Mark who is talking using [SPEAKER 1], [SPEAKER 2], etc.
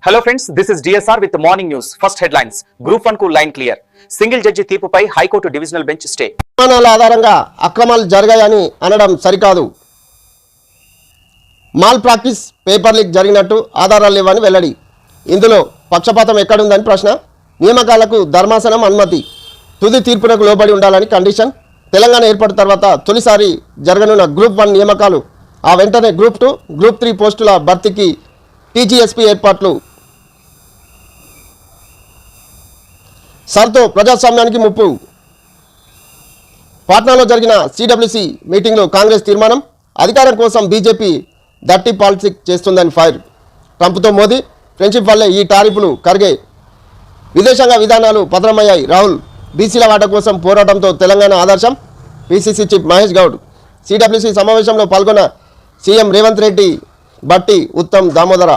[SPEAKER 1] Hello friends, this is DSR with the morning news. First headlines. Group 1 కు line clear. Single judge తీర్పుపై high court divisional bench stay.
[SPEAKER 2] ప్రమాణాల ఆధారంగా అక్రమాలు జరిగాయని అనడం సరికాదు. మాల్ ప్రాక్టీస్ పేపర్ లీక్ జరిగినట్టు ఆధారాలు లేవని వెల్లడి. ఇందులో పక్షపాతం ఎక్కడుందని ప్రశ్న. నియామకాలకు ధర్మాసనం అనుమతి. తుది తీర్పునకు లోబడి ఉండాలని కండిషన్. తెలంగాణ ఏర్పడిన తర్వాత తొలిసారి జరగనున్న గ్రూప్ 1 నియామకాలు, ఆ వెంటనే గ్రూప్ 2, గ్రూప్ 3 పోస్టుల భర్తీకి టీజీఎస్పీ ఏర్పాట్లు. సర్తో ప్రజాస్వామ్యానికి ముప్పు. పాట్నాలో జరిగిన సిడబ్ల్యూసి మీటింగ్లో కాంగ్రెస్ తీర్మానం. అధికారం కోసం బీజేపీ డర్టీ పాలిటిక్స్ చేస్తుందని ఫైర్. ట్రంప్తో మోదీ ఫ్రెండ్షిప్ వల్లే ఈ టారిఫ్లు కరిగాయి. విదేశాంగ విధానాలు పతనమయ్యాయి. రాహుల్ బీసీల వాటా కోసం పోరాటంతో తెలంగాణ ఆదర్శం. PCC chief Mahesh Goud. CWC సమావేశంలో పాల్గొన్న సీఎం రేవంత్ రెడ్డి, బట్టి, ఉత్తమ్, దామోదర.